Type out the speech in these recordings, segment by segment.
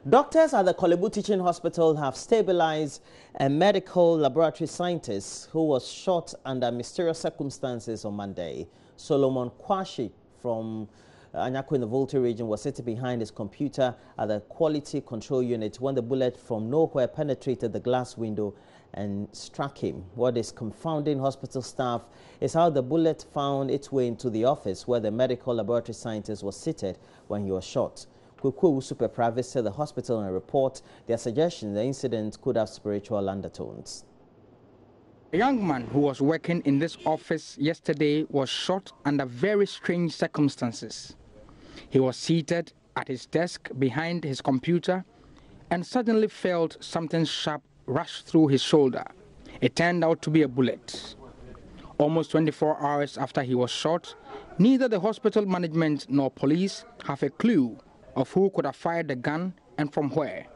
Doctors at the Korle-Bu Teaching Hospital have stabilized a medical laboratory scientist who was shot under mysterious circumstances on Monday. Solomon Kwashi from Anyako in the Volta region was sitting behind his computer at the quality control unit when the bullet from nowhere penetrated the glass window and struck him. What is confounding hospital staff is how the bullet found its way into the office where the medical laboratory scientist was seated when he was shot. Korle-Bu Super Private said the hospital in a report their suggestion the incident could have spiritual undertones. A young man who was working in this office yesterday was shot under very strange circumstances. He was seated at his desk behind his computer and suddenly felt something sharp rush through his shoulder. It turned out to be a bullet. Almost 24 hours after he was shot, neither the hospital management nor police have a clue of who could have fired the gun and from where.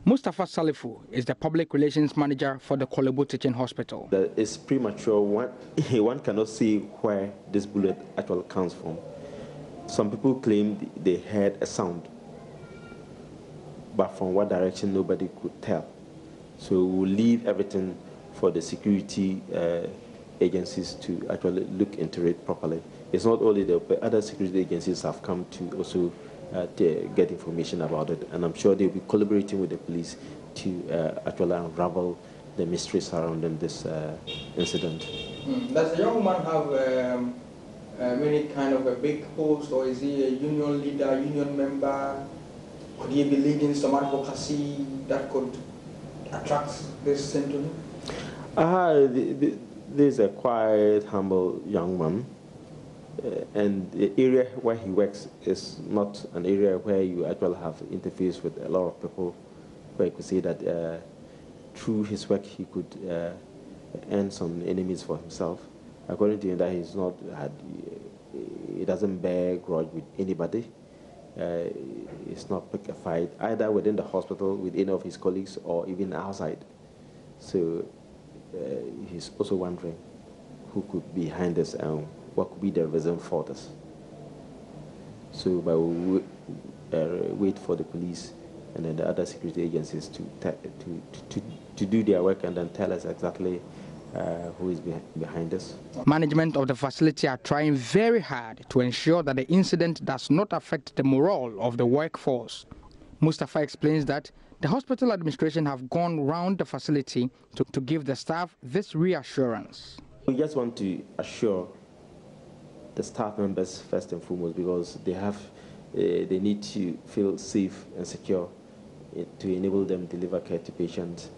Mustafa Salifu is the public relations manager for the Korle-Bu Teaching Hospital. It's premature. One cannot see where this bullet actually comes from. Some people claim they heard a sound, but from what direction nobody could tell. So we'll leave everything for the security agencies to actually look into it properly. It's not only the other security agencies have come to also get information about it, and I'm sure they'll be collaborating with the police to actually unravel the mystery surrounding this incident. Does the young man have many kind of a big post, or is he a union leader, union member? Could he be leading some advocacy that could attract this into him? There's a quiet, humble young man. And the area where he works is not an area where you actually have interface with a lot of people, where you could say that through his work he could earn some enemies for himself. According to him, that he doesn't bear grudge with anybody. He's not pick a fight either within the hospital with any of his colleagues or even outside. So he's also wondering who could be behind this and what could be the reason for this. So but we'll wait for the police and then the other security agencies to do their work and then tell us exactly who is behind this. Management of the facility are trying very hard to ensure that the incident does not affect the morale of the workforce. Mustafa explains that the hospital administration have gone round the facility to give the staff this reassurance. We just want to assure the staff members first and foremost, because they need to feel safe and secure to enable them to deliver care to patients,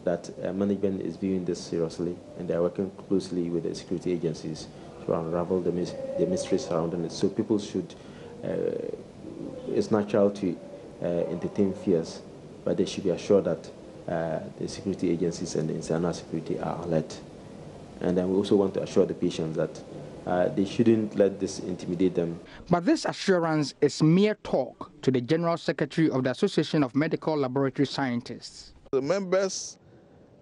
that management is viewing this seriously and they are working closely with the security agencies to unravel the mystery surrounding it. So people should, it's natural to entertain fears, but they should be assured that the security agencies and the internal security are alert. And then we also want to assure the patients that they shouldn't let this intimidate them. But this assurance is mere talk to the General Secretary of the Association of Medical Laboratory Scientists. The members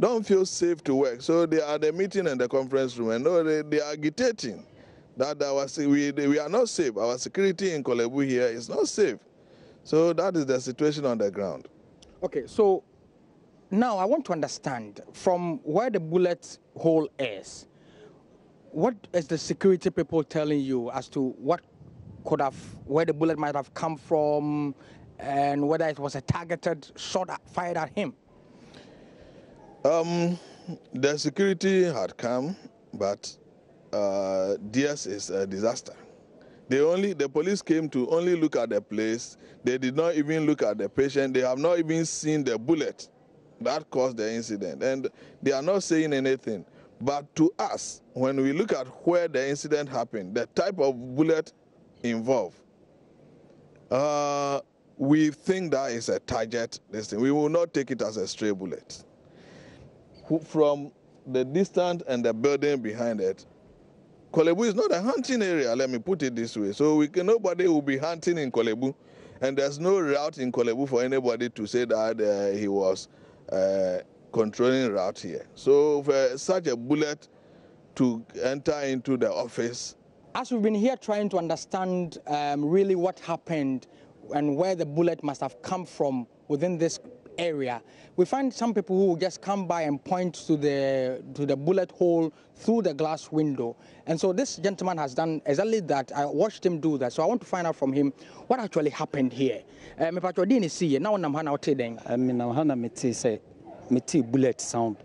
don't feel safe to work, so they are at the meeting and the conference room, and they are agitating that we are not safe. Our security in Korle-Bu here is not safe. So that is the situation on the ground. Okay, so now I want to understand from where the bullet hole is. What is the security people telling you as to where the bullet might have come from, and whether it was a targeted shot fired at him? The security had come, but this is a disaster. The police came to only look at the place. They did not even look at the patient. They have not even seen the bullet that caused the incident, and they are not saying anything. But to us, when we look at where the incident happened, the type of bullet involved, we think that is a target. We will not take it as a stray bullet. From the distance and the building behind it, Korle-Bu is not a hunting area, let me put it this way. So nobody will be hunting in Korle-Bu, and there's no route in Korle-Bu for anybody to say that he was controlling route here. So for such a bullet to enter into the office. As we've been here trying to understand really what happened, and where the bullet must have come from within this area, we find some people who just come by and point to the bullet hole through the glass window. And so this gentleman has done exactly that. I watched him do that. So I want to find out from him what actually happened here. Me patro didn't see now I'm hana ote den. I mean now hana meti say meti bullet sound.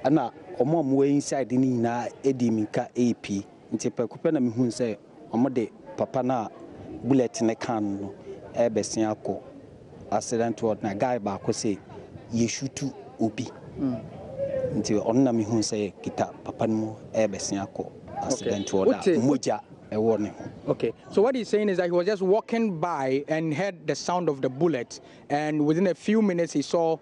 Ana omo amwe inside ni na edi minka AP. Nti pekupe na mihun say omo de papa na bullet ne kan no e besia akọ accident word na guy ba ko say ye shutu obi nti on na me hu say kita papa no e besia akọ accident word moja e won ho. Okay, so what he's saying is that he was just walking by and heard the sound of the bullet, and within a few minutes he saw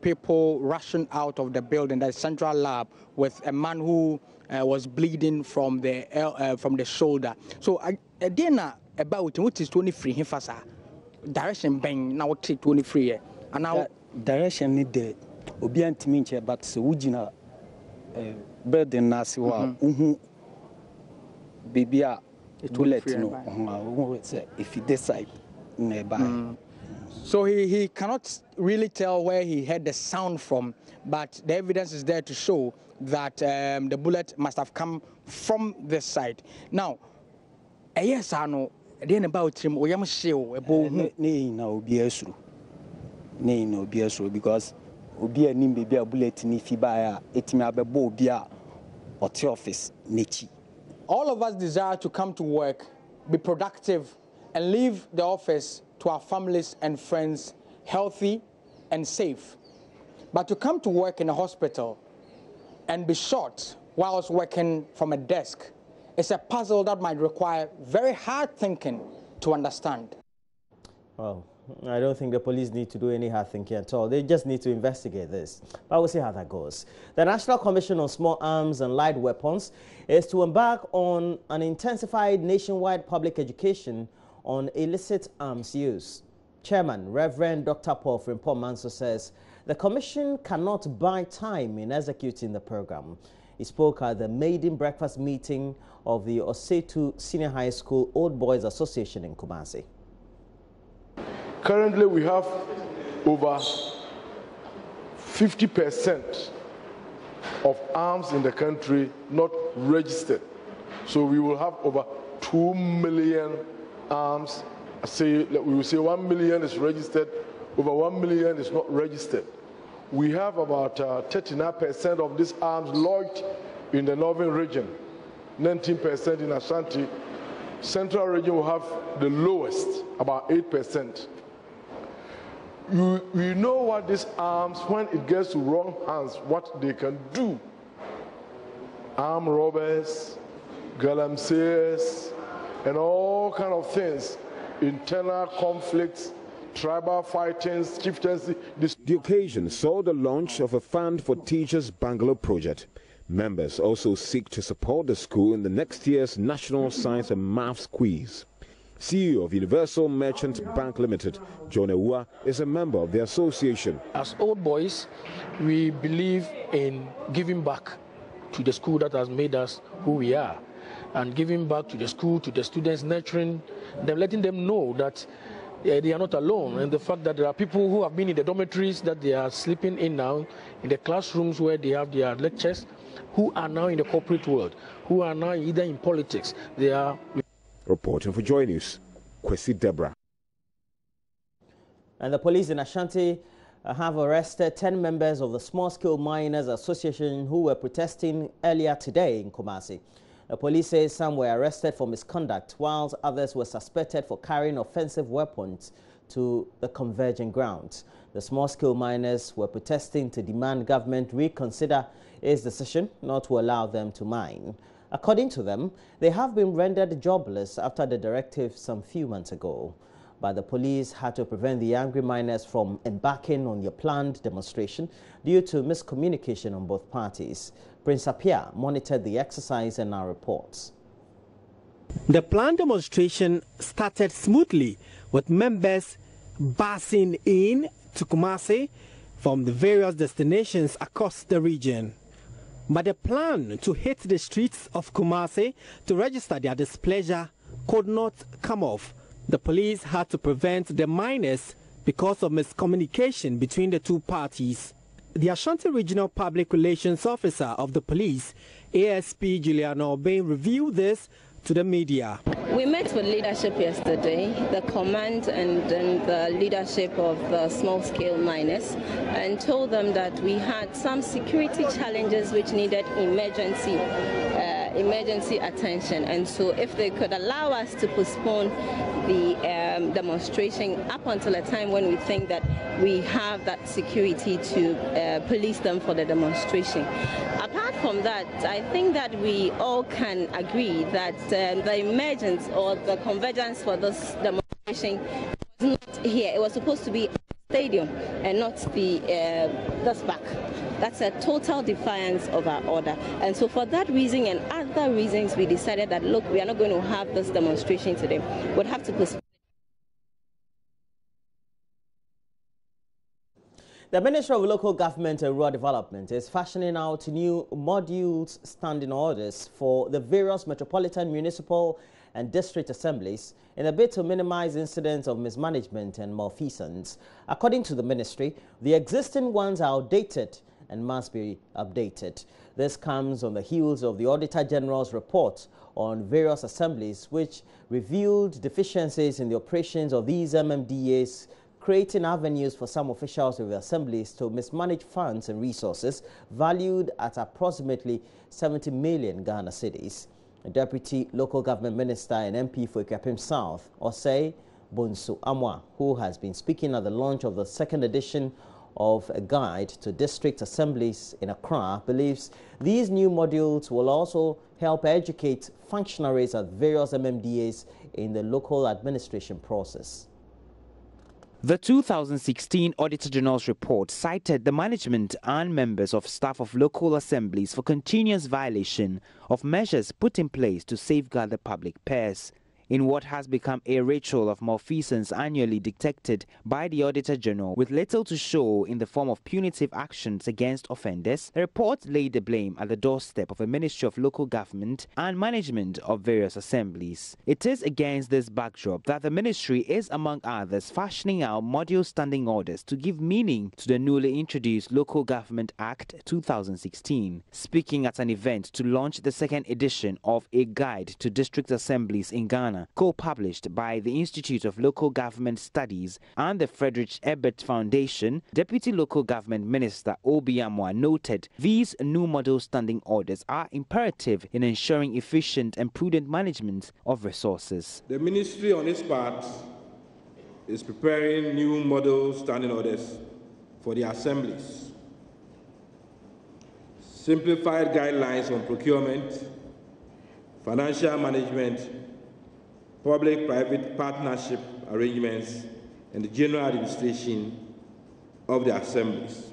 people rushing out of the building, the central lab, with a man who was bleeding from the shoulder. So again, about what is 23 here fasa direction bang now 23 and now direction need the obi antimi nche but so wugina building na se wa uhu bibia bullet no if he decide nearby. So he cannot really tell where he heard the sound from, but the evidence is there to show that the bullet must have come from this side. Now yes I know then about him we am show about ne na obi asuru because obi anim baby a bullet ni fi ba ya etimi abebo obi a ote office nechi. All of us desire to come to work, be productive, and leave the office to our families and friends healthy and safe. But to come to work in a hospital and be shot whilst working from a desk is a puzzle that might require very hard thinking to understand. Well, I don't think the police need to do any hard thinking at all. They just need to investigate this. But we'll see how that goes. The National Commission on Small Arms and Light Weapons is to embark on an intensified nationwide public education on illicit arms use. Chairman, Reverend Dr. Paul Frimpong Manso says the commission cannot buy time in executing the program. He spoke at the maiden breakfast meeting of the Osetu Senior High School Old Boys Association in Kumasi. Currently, we have over 50% of arms in the country not registered. So we will have over 2 million arms. We will say 1 million is registered, over 1 million is not registered. We have about 39% of these arms lodged in the northern region, 19% in Ashanti. Central region will have the lowest, about 8%. We know what these arms, when it gets to wrong hands, what they can do. Armed robbers, galamseers, and all kind of things. Internal conflicts, tribal fightings, chieftaincy. The occasion saw the launch of a Fund for Teachers Bangalore project. Members also seek to support the school in the next year's National Science and Maths Quiz. CEO of Universal Merchant Bank Limited, JoyNews, is a member of the association. As old boys, we believe in giving back to the school that has made us who we are, and giving back to the school, to the students, nurturing them, letting them know that they are not alone, and the fact that there are people who have been in the dormitories that they are sleeping in now, in the classrooms where they have their lectures, who are now in the corporate world, who are now either in politics. They are. Reporting for JoyNews, Kwesi Deborah. And the police in Ashanti have arrested 10 members of the Small Scale Miners Association who were protesting earlier today in Kumasi. The police say some were arrested for misconduct, whilst others were suspected for carrying offensive weapons to the converging ground. The Small Scale Miners were protesting to demand government reconsider its decision not to allow them to mine. According to them, they have been rendered jobless after the directive some few months ago. But the police had to prevent the angry miners from embarking on their planned demonstration due to miscommunication on both parties. Prince Apia monitored the exercise and now reports. The planned demonstration started smoothly with members bussing in to Kumasi from the various destinations across the region. But the plan to hit the streets of Kumasi to register their displeasure could not come off The police had to prevent the miners because of miscommunication between the two parties. The Ashanti Regional Public Relations Officer of the police, ASP Juliana Obeng, revealed this to the media. We met with leadership yesterday, the command and the leadership of the small-scale miners, and told them that we had some security challenges which needed emergency attention, and so if they could allow us to postpone the demonstration up until a time when we think that we have that security to police them for the demonstration. Apart from that, I think that we all can agree that the emergence or the convergence for this demonstration was not here. It was supposed to be a stadium and not the this back. That's a total defiance of our order. And so for that reason and other reasons, we decided that, look, we are not going to have this demonstration today. We'll have to postpone. The Ministry of Local Government and Rural Development is fashioning out new modules standing orders for the various metropolitan, municipal and district assemblies in a bid to minimize incidents of mismanagement and malfeasance. According to the ministry, the existing ones are outdated and must be updated. This comes on the heels of the Auditor General's report on various assemblies, which revealed deficiencies in the operations of these MMDAs, creating avenues for some officials of the assemblies to mismanage funds and resources valued at approximately 70 million Ghana cedis. A Deputy Local Government Minister and MP for Ikuapem South, Osei Bonsu Amwa, who has been speaking at the launch of the second edition of a guide to district assemblies in Accra, believes these new modules will also help educate functionaries at various MMDAs in the local administration process. The 2016 Auditor General's report cited the management and members of staff of local assemblies for continuous violation of measures put in place to safeguard the public purse. In what has become a ritual of malfeasance annually detected by the Auditor General with little to show in the form of punitive actions against offenders, the report laid the blame at the doorstep of a Ministry of Local Government and management of various assemblies. It is against this backdrop that the ministry is, among others, fashioning out module standing orders to give meaning to the newly introduced Local Government Act 2016. Speaking at an event to launch the second edition of a guide to district assemblies in Ghana, co-published by the Institute of Local Government Studies and the Frederick Ebert Foundation, Deputy Local Government Minister Obi Amwa noted these new model standing orders are imperative in ensuring efficient and prudent management of resources. The ministry on its part is preparing new model standing orders for the assemblies, simplified guidelines on procurement, financial management, public-private partnership arrangements, and the general administration of the assemblies.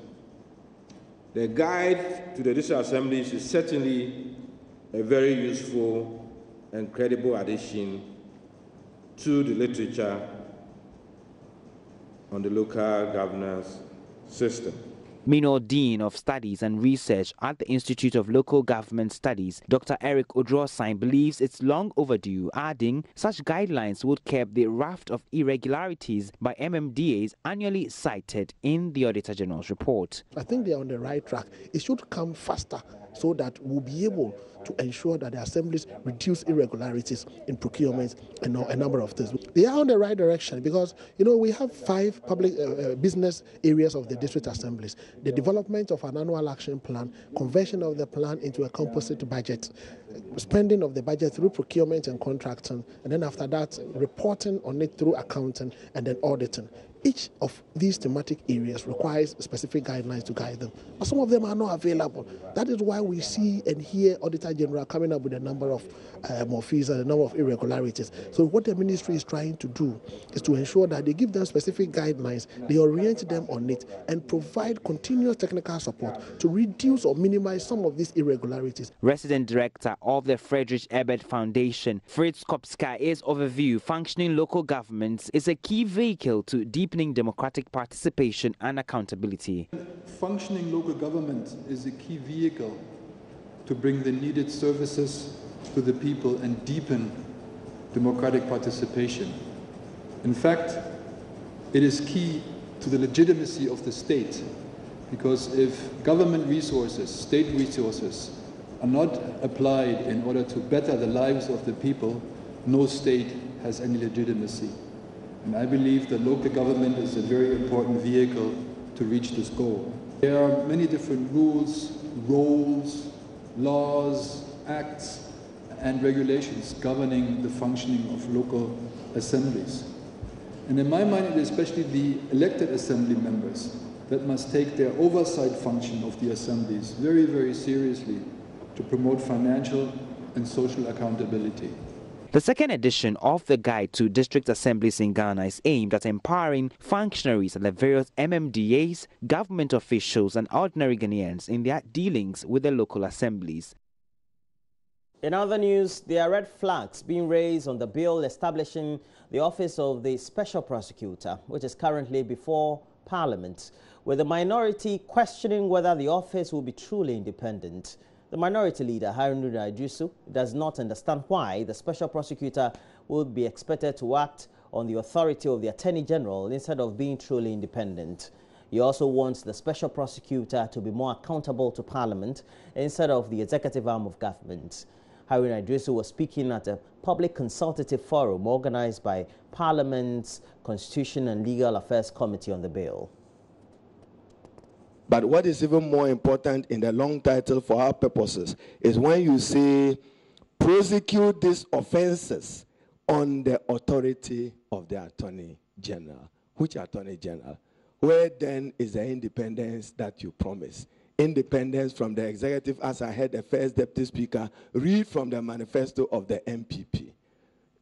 The guide to the district assemblies is certainly a very useful and credible addition to the literature on the local governance system. Minor Dean of Studies and Research at the Institute of Local Government Studies, Dr. Eric Odrosain, believes it's long overdue, adding such guidelines would curb the raft of irregularities by MMDAs annually cited in the Auditor General's report. I think they're on the right track. It should come faster so that we'll be able to ensure that the assemblies reduce irregularities in procurement and a number of things. They are on the right direction because, we have 5 public business areas of the district assemblies. The development of an annual action plan, conversion of the plan into a composite budget, spending of the budget through procurement and contracting, and then after that, reporting on it through accounting and then auditing. Each of these thematic areas requires specific guidelines to guide them, but some of them are not available. That is why we see and hear Auditor General coming up with a number of malfeasance and a number of irregularities. So what the ministry is trying to do is to ensure that they give them specific guidelines, they orient them on it, and provide continuous technical support to reduce or minimize some of these irregularities. Resident Director of the Frederick Ebert Foundation, Fritz Kopska, is of a view functioning local governments is a key vehicle to deepening democratic participation and accountability. Functioning local government is a key vehicle to bring the needed services to the people and deepen democratic participation. In fact, it is key to the legitimacy of the state, because if government resources, state resources, are not applied in order to better the lives of the people, no state has any legitimacy. And I believe that local government is a very important vehicle to reach this goal. There are many different rules, roles, laws, acts, and regulations governing the functioning of local assemblies. And in my mind, it is especially the elected assembly members that must take their oversight function of the assemblies very, very seriously to promote financial and social accountability. The second edition of the Guide to District Assemblies in Ghana is aimed at empowering functionaries at the various MMDAs, government officials and ordinary Ghanaians in their dealings with the local assemblies. In other news, there are red flags being raised on the bill establishing the office of the Special Prosecutor, which is currently before Parliament, with the minority questioning whether the office will be truly independent. The minority leader, Haruna Iddrisu, does not understand why the Special Prosecutor would be expected to act on the authority of the Attorney General instead of being truly independent. He also wants the Special Prosecutor to be more accountable to Parliament instead of the executive arm of government. Haruna Iddrisu was speaking at a public consultative forum organized by Parliament's Constitution and Legal Affairs Committee on the bill. But what is even more important in the long title for our purposes is when you say, prosecute these offenses on the authority of the Attorney General. Which Attorney General? Where then is the independence that you promise? Independence from the executive, as I heard the first Deputy Speaker read from the manifesto of the MPP.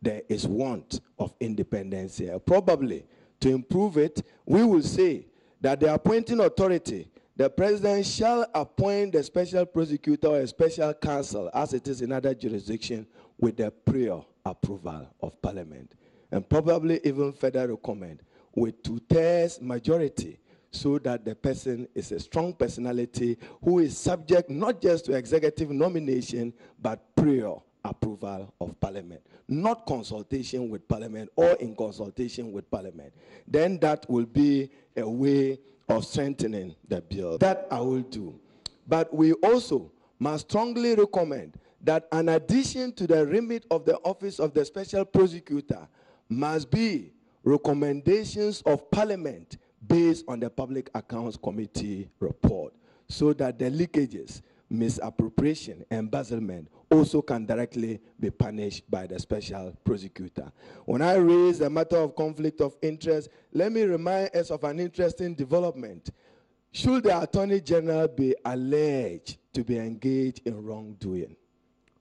There is want of independence here. Probably, to improve it, we will say that the appointing authority, the president shall appoint the special prosecutor or a special counsel, as it is in other jurisdictions, with the prior approval of Parliament. And probably even further recommend with 2/3 majority, so that the person is a strong personality who is subject not just to executive nomination, but prior approval of Parliament, not consultation with Parliament or in consultation with Parliament. Then that will be a way of strengthening the bill. That I will do. But we also must strongly recommend that an addition to the remit of the office of the Special Prosecutor must be recommendations of Parliament based on the Public Accounts Committee report, so that the leakages, misappropriation, embezzlement also can directly be punished by the Special Prosecutor. When I raise the matter of conflict of interest, let me remind us of an interesting development. Should the Attorney General be alleged to be engaged in wrongdoing,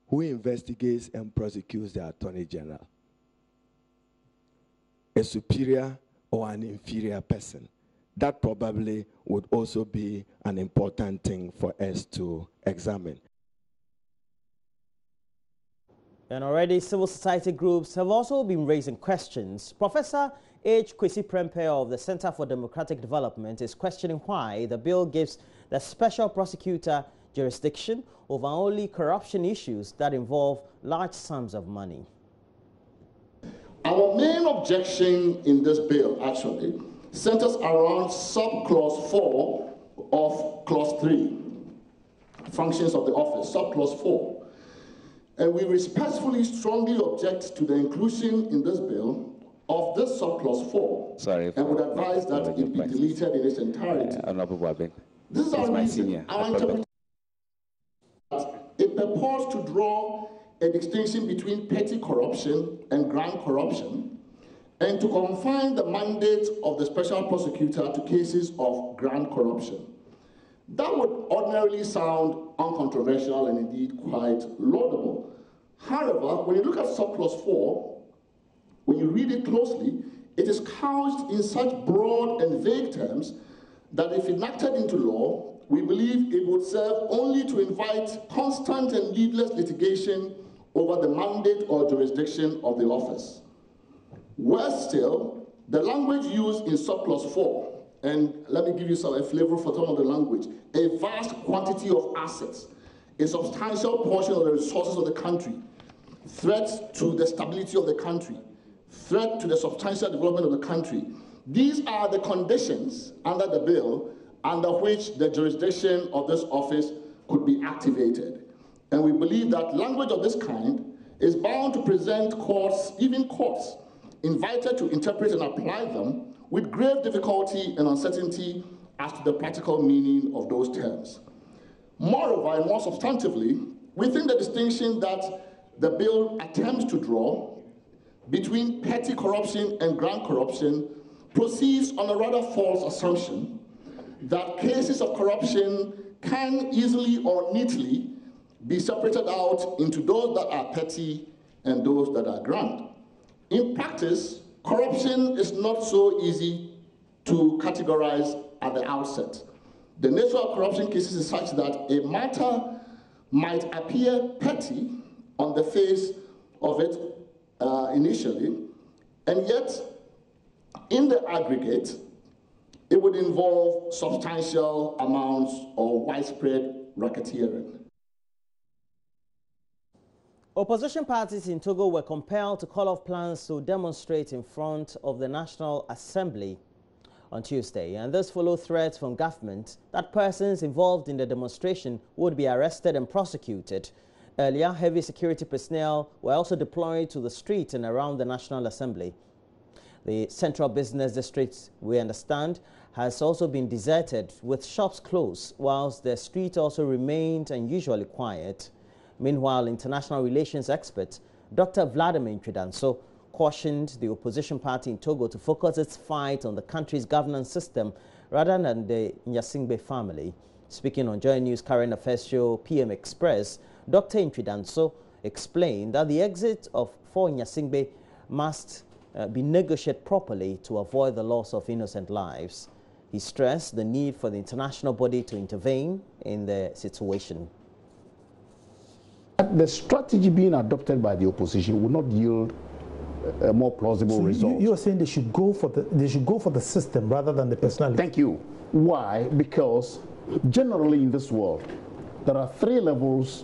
who investigates and prosecutes the Attorney General? A superior or an inferior person? That probably would also be an important thing for us to examine. And already civil society groups have also been raising questions. Professor H. Kwesi Prempeh of the Center for Democratic Development is questioning why the bill gives the Special Prosecutor jurisdiction over only corruption issues that involve large sums of money. Our main objection in this bill actually centers around subclause 4 of clause 3, functions of the office, subclause 4. And we respectfully strongly object to the inclusion in this bill of this subclause 4. And would advise that it be deleted in its entirety. This is our reason. Our interpretation. It purports to draw a distinction between petty corruption and grand corruption, and to confine the mandate of the Special Prosecutor to cases of grand corruption. That would ordinarily sound uncontroversial and indeed quite laudable. However, when you look at subclause 4, when you read it closely, it is couched in such broad and vague terms that if enacted into law, we believe it would serve only to invite constant and needless litigation over the mandate or jurisdiction of the office. Worse still, the language used in subclause 4, and let me give you a flavor for some of the language, a vast quantity of assets, a substantial portion of the resources of the country, threats to the stability of the country, threat to the substantial development of the country. These are the conditions under the bill under which the jurisdiction of this office could be activated. And we believe that language of this kind is bound to present courts, even courts, invited to interpret and apply them with grave difficulty and uncertainty as to the practical meaning of those terms. Moreover, and more substantively, we think the distinction that the bill attempts to draw between petty corruption and grand corruption proceeds on a rather false assumption that cases of corruption can easily or neatly be separated out into those that are petty and those that are grand. In practice, corruption is not so easy to categorize at the outset. The nature of corruption cases is such that a matter might appear petty on the face of it initially, and yet in the aggregate, it would involve substantial amounts or widespread racketeering. Opposition parties in Togo were compelled to call off plans to demonstrate in front of the National Assembly on Tuesday, and this followed threats from government that persons involved in the demonstration would be arrested and prosecuted. Earlier, heavy security personnel were also deployed to the street and around the National Assembly. The Central Business District, we understand, has also been deserted with shops closed, whilst the street also remained unusually quiet. Meanwhile, international relations expert Dr. Vladimir Ntwedanso cautioned the opposition party in Togo to focus its fight on the country's governance system rather than the Nyasingbe family. Speaking on JoyNews Current Affairs show PM Express, Dr. Ntwedanso explained that the exit of 4 Nyasingbe must be negotiated properly to avoid the loss of innocent lives. He stressed the need for the international body to intervene in the situation. The strategy being adopted by the opposition will not yield a more plausible result. You are saying they should go for the system rather than the personality. Thank you. Why? Because generally in this world, there are 3 levels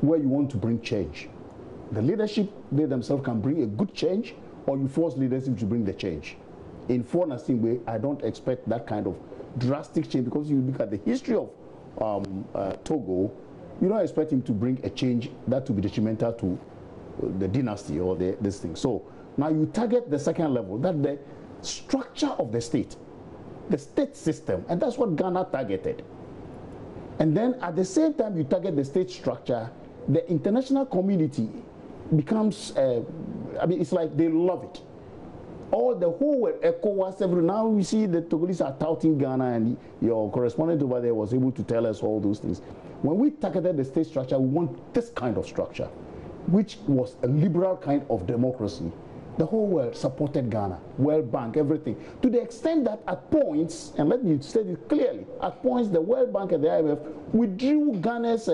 where you want to bring change. The leadership, they themselves can bring a good change, or you force leadership to bring the change. In For Nyasingbe, I don't expect that kind of drastic change, because you look at the history of Togo, you don't expect him to bring a change that will be detrimental to the dynasty or this thing. So now you target the second level, that the structure of the state system, and that's what Ghana targeted. And then at the same time you target the state structure, the international community becomes, I mean, it's like they love it. All the whole ECOWAS, now we see the Togolese are touting Ghana, and your correspondent over there was able to tell us all those things. When we targeted the state structure, we want this kind of structure, which was a liberal kind of democracy. The whole world supported Ghana, World Bank, everything. To the extent that at points, and let me state it clearly, at points the World Bank and the IMF withdrew Ghana's,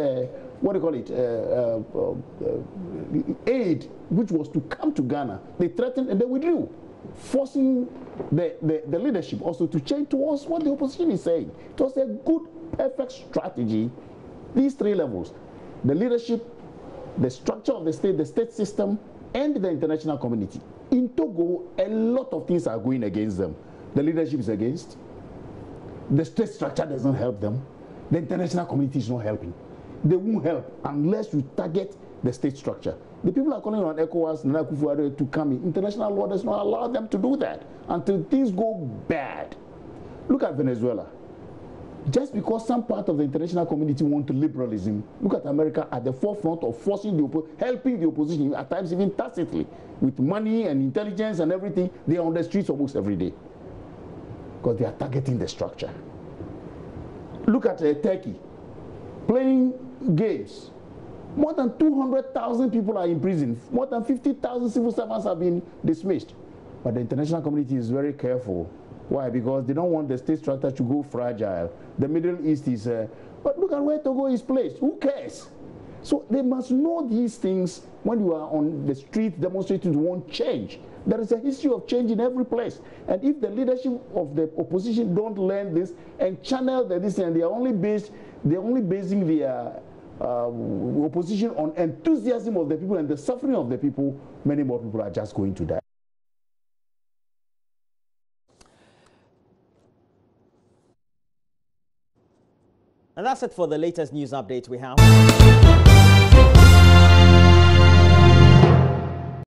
aid, which was to come to Ghana. They threatened and they withdrew, forcing the leadership also to change towards what the opposition is saying. It was a good, perfect strategy. These 3 levels, the leadership, the structure of the state system, and the international community. In Togo, a lot of things are going against them. The leadership is against. The state structure doesn't help them. The international community is not helping. They won't help unless you target the state structure. The people are calling on ECOWAS, Nana Akufo-Addo to come in. International law does not allow them to do that until things go bad. Look at Venezuela. Just because some part of the international community want liberalism, look at America at the forefront of forcing helping the opposition, at times even tacitly, with money and intelligence and everything. They are on the streets almost every day because they are targeting the structure. Look at Turkey, playing games. More than 200,000 people are in prison. More than 50,000 civil servants have been dismissed. But the international community is very careful. Why? Because they don't want the state structure to go fragile. The Middle East is, but look at where Togo is placed. Who cares? So they must know these things when you are on the street demonstrating to want change. There is a history of change in every place. And if the leadership of the opposition don't learn this and channel this, and they're only basing their opposition on enthusiasm of the people and the suffering of the people, many more people are just going to die. And that's it for the latest news update we have.